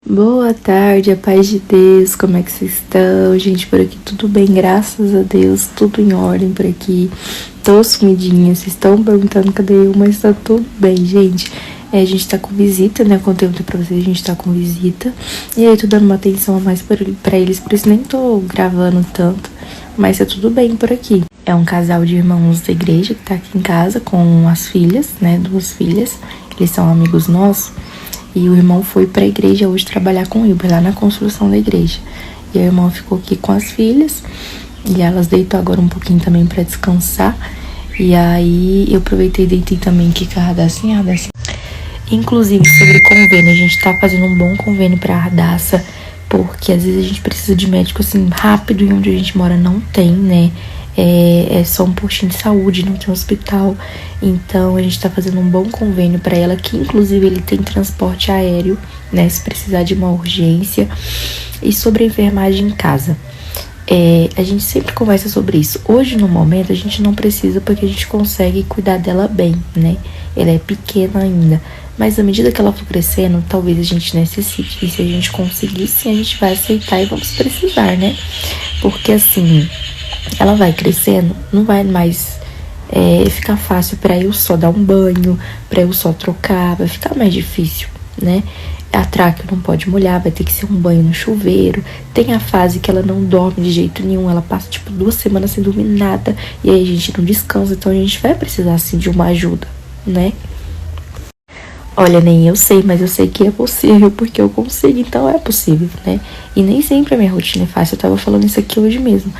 Boa tarde, a paz de Deus, como é que vocês estão? Gente, por aqui tudo bem, graças a Deus, tudo em ordem por aqui. Tô sumidinha, vocês estão perguntando cadê eu, mas tá tudo bem, gente. A gente tá com visita, né? Contei ontem pra vocês, a gente tá com visita. E aí, tô dando uma atenção a mais pra eles, por isso nem tô gravando tanto. Mas tá tudo bem por aqui. É um casal de irmãos da igreja que tá aqui em casa com as filhas, né? 2 filhas. Eles são amigos nossos. E o irmão foi pra igreja hoje trabalhar com o Wilber, lá na construção da igreja. E a irmã ficou aqui com as filhas. E elas deitam agora um pouquinho também pra descansar. E aí eu aproveitei e deitei também aqui com a Radassinha. Inclusive, sobre convênio, a gente tá fazendo um bom convênio pra Radassa. Porque às vezes a gente precisa de médico assim rápido e onde a gente mora não tem, né? É só um postinho de saúde, não tem hospital. Então a gente tá fazendo um bom convênio pra ela, que inclusive ele tem transporte aéreo, né? Se precisar de uma urgência. E sobre a enfermagem em casa. A gente sempre conversa sobre isso. Hoje, no momento, a gente não precisa porque a gente consegue cuidar dela bem, né? Ela é pequena ainda. Mas à medida que ela for crescendo, talvez a gente necessite. E se a gente conseguir, sim, a gente vai aceitar e vamos precisar, né? Porque assim, ela vai crescendo, não vai mais ficar fácil pra eu só dar um banho, pra eu só trocar, vai ficar mais difícil, né? A tráquea não pode molhar, vai ter que ser um banho no chuveiro. Tem a fase que ela não dorme de jeito nenhum, ela passa tipo 2 semanas sem dormir nada, e aí a gente não descansa, então a gente vai precisar assim de uma ajuda, né? Olha, nem eu sei, mas eu sei que é possível, porque eu consigo, então é possível, né? E nem sempre a minha rotina é fácil, eu tava falando isso aqui hoje mesmo.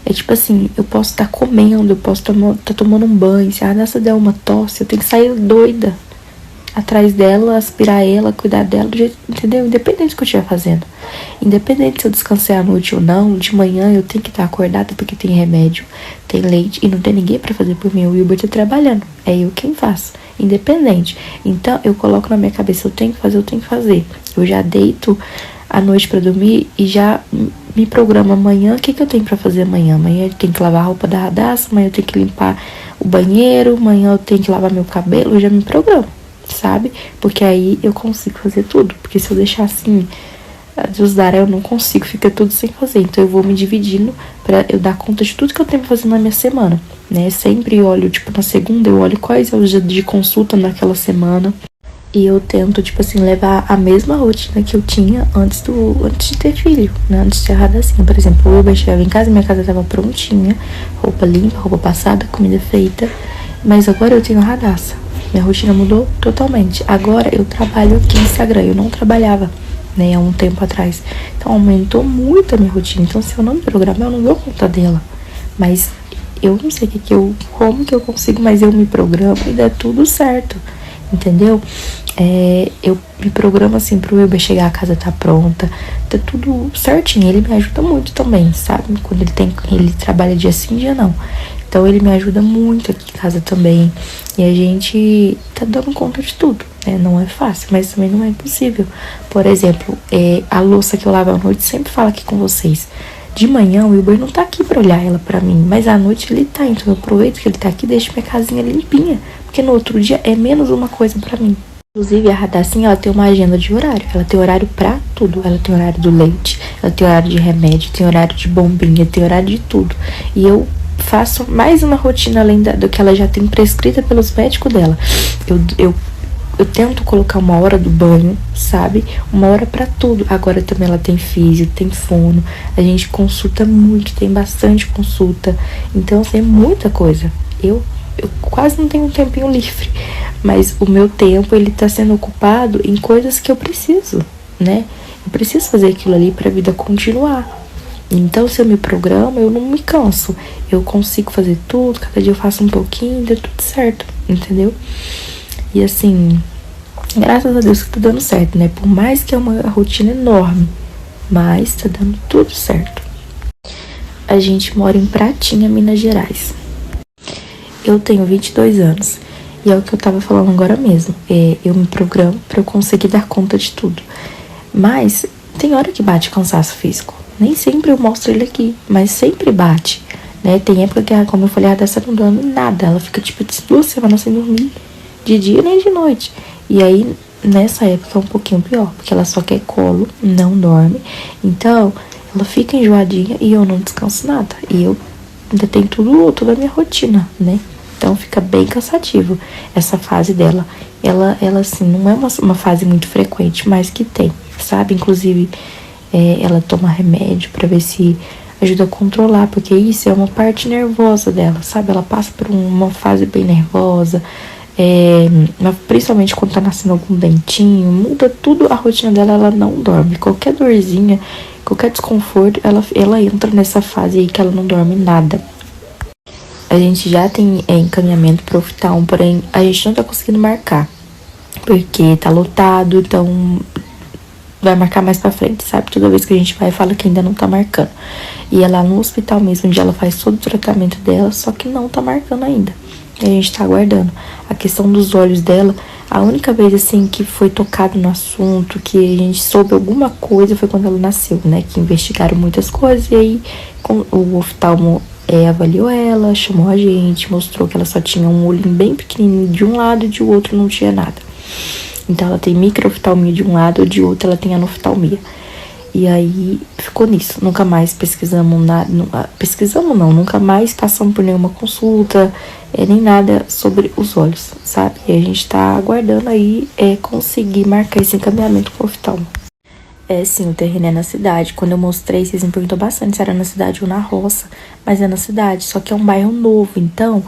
É tipo assim, eu posso estar comendo, eu posso estar tomando um banho, se a Radassa der uma tosse, eu tenho que sair doida atrás dela, aspirar ela, cuidar dela do jeito, entendeu? Independente do que eu estiver fazendo. Independente se eu descansei à noite ou não, de manhã eu tenho que estar acordada porque tem remédio, tem leite e não tem ninguém pra fazer por mim. O Wilber tá trabalhando, é eu quem faço, independente. Então eu coloco na minha cabeça, eu tenho que fazer, eu tenho que fazer. Eu já deito à noite pra dormir e já me programa amanhã, o que eu tenho pra fazer amanhã? Amanhã eu tenho que lavar a roupa da Radassa, amanhã eu tenho que limpar o banheiro, amanhã eu tenho que lavar meu cabelo, eu já me programo, sabe? Porque aí eu consigo fazer tudo. Porque se eu deixar assim, Deus dará, eu não consigo, fica tudo sem fazer. Então eu vou me dividindo pra eu dar conta de tudo que eu tenho pra fazer na minha semana, né? Sempre olho, tipo, na segunda eu olho quais são os dias de consulta naquela semana. E eu tento, tipo assim, levar a mesma rotina que eu tinha antes de ter filho, né? Antes de ter Radassinha. Por exemplo, eu chegava em casa, minha casa tava prontinha, roupa limpa, roupa passada, comida feita. Mas agora eu tenho Radassa. Minha rotina mudou totalmente. Agora eu trabalho aqui no Instagram. Eu não trabalhava, né, há um tempo atrás. Então aumentou muito a minha rotina. Então se eu não me programar, eu não dou conta dela. Mas eu não sei como que eu consigo, mas eu me programo e dá tudo certo. Entendeu? Eu me programo assim pro Wilber chegar, a casa tá pronta, tá tudo certinho. Ele me ajuda muito também, sabe? Quando ele trabalha dia sim, dia não. Então ele me ajuda muito aqui em casa também. E a gente tá dando conta de tudo, né? Não é fácil, mas também não é impossível. Por exemplo, a louça que eu lavo à noite, sempre falo aqui com vocês. De manhã o Wilber não tá aqui pra olhar ela pra mim, mas à noite ele tá. Então eu aproveito que ele tá aqui e deixo minha casinha limpinha. Porque no outro dia é menos uma coisa pra mim. Inclusive, a Radassinha, ela tem uma agenda de horário. Ela tem horário pra tudo. Ela tem horário do leite, ela tem horário de remédio, tem horário de bombinha, tem horário de tudo. E eu faço mais uma rotina além do que ela já tem prescrita pelos médicos dela. Eu tento colocar uma hora do banho, sabe? Uma hora pra tudo. Agora também ela tem físio, tem fono. A gente consulta muito, tem bastante consulta. Então, assim, é muita coisa. Eu quase não tenho um tempinho livre, mas o meu tempo, ele tá sendo ocupado em coisas que eu preciso, né? Eu preciso fazer aquilo ali pra vida continuar. Então, se eu me programo, eu não me canso. Eu consigo fazer tudo, cada dia eu faço um pouquinho, deu tudo certo, entendeu? E assim, graças a Deus que tá dando certo, né? Por mais que é uma rotina enorme, mas tá dando tudo certo. A gente mora em Pratinha, Minas Gerais. Eu tenho 22 anos e é o que eu tava falando agora mesmo. Eu me programo pra eu conseguir dar conta de tudo. Mas tem hora que bate cansaço físico. Nem sempre eu mostro ele aqui, mas sempre bate, né? Tem época que, como eu falei, a Radassa não dorme nada. Ela fica, tipo, 2 semanas sem dormir, de dia nem de noite. E aí, nessa época é um pouquinho pior, porque ela só quer colo, não dorme. Então, ela fica enjoadinha e eu não descanso nada. E eu ainda tenho toda a minha rotina, né? Então fica bem cansativo essa fase dela. Ela assim, não é uma fase muito frequente, mas que tem, sabe? Inclusive, ela toma remédio pra ver se ajuda a controlar, porque isso é uma parte nervosa dela, sabe? Ela passa por uma fase bem nervosa, principalmente quando tá nascendo algum dentinho, muda tudo a rotina dela, ela não dorme. Qualquer dorzinha, qualquer desconforto, ela entra nessa fase aí que ela não dorme nada. A gente já tem encaminhamento pro oftalmo, porém a gente não tá conseguindo marcar, porque tá lotado, então vai marcar mais pra frente, sabe? Toda vez que a gente vai, fala que ainda não tá marcando. E é lá no hospital mesmo, onde ela faz todo o tratamento dela, só que não tá marcando ainda. E a gente tá aguardando. A questão dos olhos dela, a única vez, assim, que foi tocado no assunto, que a gente soube alguma coisa, foi quando ela nasceu, né? Que investigaram muitas coisas, e aí o oftalmo avaliou ela, chamou a gente, mostrou que ela só tinha um olhinho bem pequenininho de um lado e de outro não tinha nada. Então ela tem microoftalmia de um lado, de outro ela tem anoftalmia. E aí ficou nisso. Nunca mais pesquisamos nada. Nunca mais passamos por nenhuma consulta, nem nada sobre os olhos, sabe? E a gente tá aguardando aí conseguir marcar esse encaminhamento com o oftalmo. Sim, o terreno é na cidade. Quando eu mostrei, vocês me perguntou bastante se era na cidade ou na roça. Mas é na cidade, só que é um bairro novo. Então,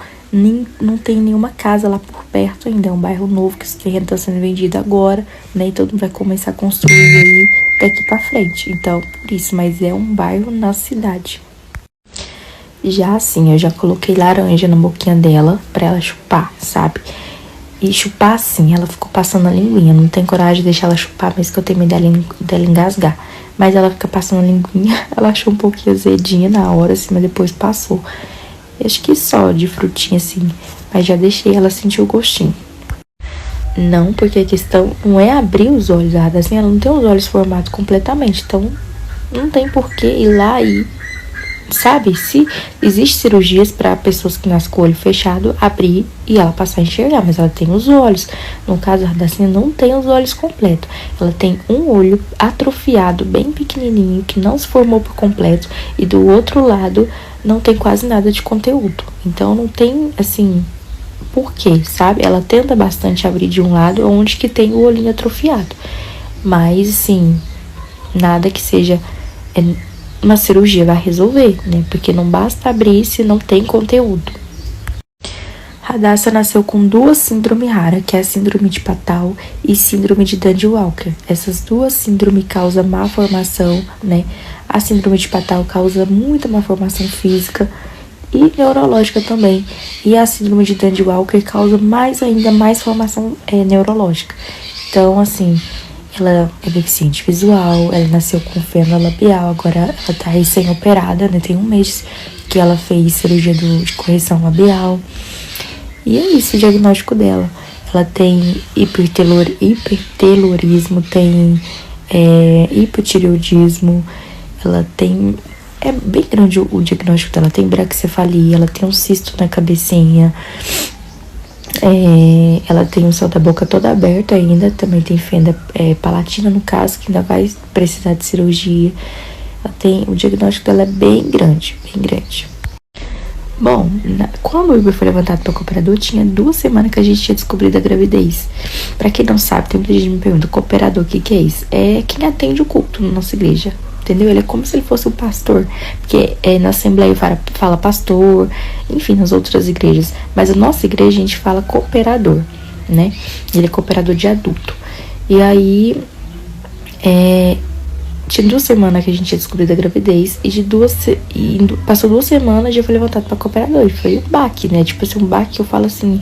não tem nenhuma casa lá por perto ainda. É um bairro novo, que esse terreno tá sendo vendido agora, né? E todo mundo vai começar a construir aí daqui pra frente. Então, por isso. Mas é um bairro na cidade. Já assim, eu já coloquei laranja na boquinha dela pra ela chupar, sabe? E chupar assim, ela ficou passando a linguinha. Não tem coragem de deixar ela chupar, mas que eu tenho medo dela engasgar. Mas ela fica passando a linguinha. Ela achou um pouquinho azedinha na hora, assim, mas depois passou. Eu acho que só de frutinha, assim. Mas já deixei ela sentir o gostinho. Não, porque a questão não é abrir os olhos. Assim, ela não tem os olhos formados completamente. Então, não tem porquê ir lá e... Sabe, se existe cirurgias para pessoas que nascem com o olho fechado, abrir e ela passar a enxergar, mas ela tem os olhos. No caso, a Radacina não tem os olhos completos. Ela tem um olho atrofiado, bem pequenininho, que não se formou por completo, e do outro lado não tem quase nada de conteúdo. Então, não tem, assim, porquê, sabe? Ela tenta bastante abrir de um lado, onde que tem o olhinho atrofiado. Mas, assim, nada que seja... uma cirurgia vai resolver, né? Porque não basta abrir se não tem conteúdo. Radassa nasceu com 2 síndromes raras, que é a síndrome de Patau e síndrome de Dandy-Walker. Essas 2 síndromes causam má formação, né? A síndrome de Patau causa muita má formação física e neurológica também. E a síndrome de Dandy-Walker causa ainda mais formação neurológica. Então, assim... ela é deficiente visual, ela nasceu com fêmea labial, agora ela tá recém-operada, né? Tem um mês que ela fez cirurgia de correção labial. E é isso o diagnóstico dela. Ela tem hipertelorismo, tem hipotireoidismo, ela tem... é bem grande o diagnóstico dela. Tem braquicefalia, ela tem um cisto na cabecinha. Ela tem o céu da boca toda aberta ainda, também tem fenda palatina no caso, que ainda vai precisar de cirurgia. O diagnóstico dela é bem grande, bem grande. Bom, quando o Uber foi levantado para cooperador, tinha 2 semanas que a gente tinha descobrido a gravidez. Pra quem não sabe, tem muita gente que me pergunta, cooperador, o que é isso? É quem atende o culto na nossa igreja, entendeu? Ele é como se ele fosse o pastor, porque na Assembleia fala pastor, enfim, nas outras igrejas. Mas a nossa igreja a gente fala cooperador, né? Ele é cooperador de adulto. E aí, tinha 2 semanas que a gente tinha descobrido a gravidez, e passou 2 semanas e já foi levantado pra cooperador. E foi um baque, né? Tipo assim, um baque que eu falo assim,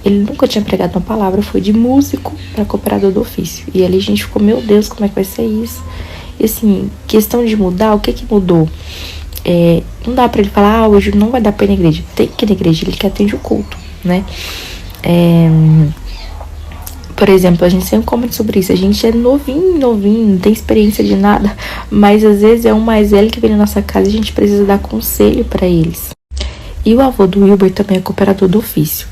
ele nunca tinha pregado uma palavra, foi de músico pra cooperador do ofício. E ali a gente ficou, meu Deus, como é que vai ser isso? E assim, questão de mudar, o que mudou? Não dá pra ele falar, hoje não vai dar pra ir na igreja. Tem que ir na igreja, ele que atende o culto, né? Por exemplo, a gente sempre comenta sobre isso. A gente é novinho, não tem experiência de nada, mas às vezes é um mais velho que vem na nossa casa e a gente precisa dar conselho pra eles. E o avô do Wilber também é cooperador do ofício.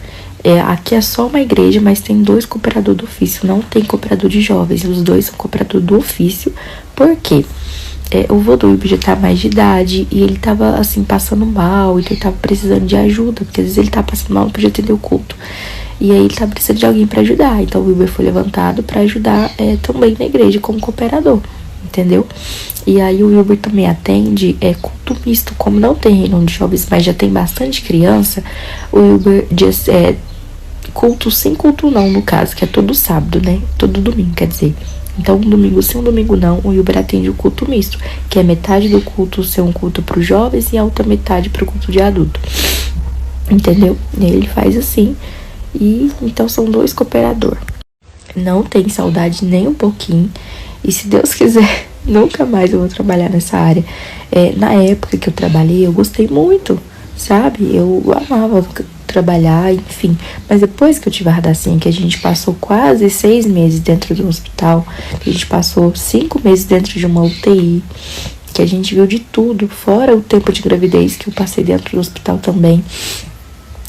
Aqui é só uma igreja, mas tem 2 cooperadores do ofício, não tem cooperador de jovens. Os 2 são cooperador do ofício. Por quê? O vô do Wilber já tá mais de idade e ele tava, assim, passando mal, então ele tava precisando de ajuda, porque às vezes ele tá passando mal, não podia atender o culto. E aí ele tava precisando de alguém pra ajudar, então o Wilber foi levantado pra ajudar também na igreja como cooperador, entendeu? E aí o Wilber também atende culto misto, como não tem reunião de jovens, mas já tem bastante criança, o Wilber culto sem culto não, no caso, que é todo sábado, né? Todo domingo, quer dizer. Então, um domingo sim, um domingo não, o Wilber atende o culto misto, que é metade do culto ser um culto para os jovens e a outra metade para o culto de adulto. Entendeu? Ele faz assim. E então são 2 cooperadores. Não tem saudade nem um pouquinho. E se Deus quiser, nunca mais eu vou trabalhar nessa área. Na época que eu trabalhei, eu gostei muito, sabe? Eu amava trabalhar, enfim. Mas depois que eu tive a Radacim, que a gente passou quase 6 meses dentro do hospital, que a gente passou 5 meses dentro de uma UTI, que a gente viu de tudo, fora o tempo de gravidez que eu passei dentro do hospital também.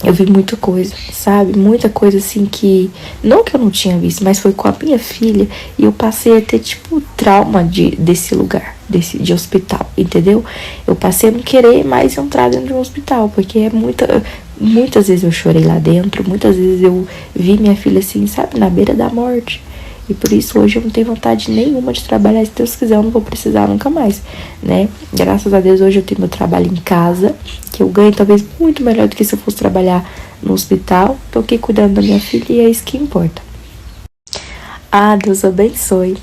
Eu vi muita coisa, sabe? Muita coisa assim que... Não que eu não tinha visto, mas foi com a minha filha. E eu passei a ter, tipo, trauma desse lugar, de hospital, entendeu? Eu passei a não querer mais entrar dentro de um hospital, porque muitas vezes eu chorei lá dentro. Muitas vezes eu vi minha filha assim, sabe? Na beira da morte. E por isso hoje eu não tenho vontade nenhuma de trabalhar. Se Deus quiser, eu não vou precisar nunca mais, né? Graças a Deus hoje eu tenho meu trabalho em casa, que eu ganho talvez muito melhor do que se eu fosse trabalhar no hospital. Tô aqui cuidando da minha filha e é isso que importa. Deus abençoe.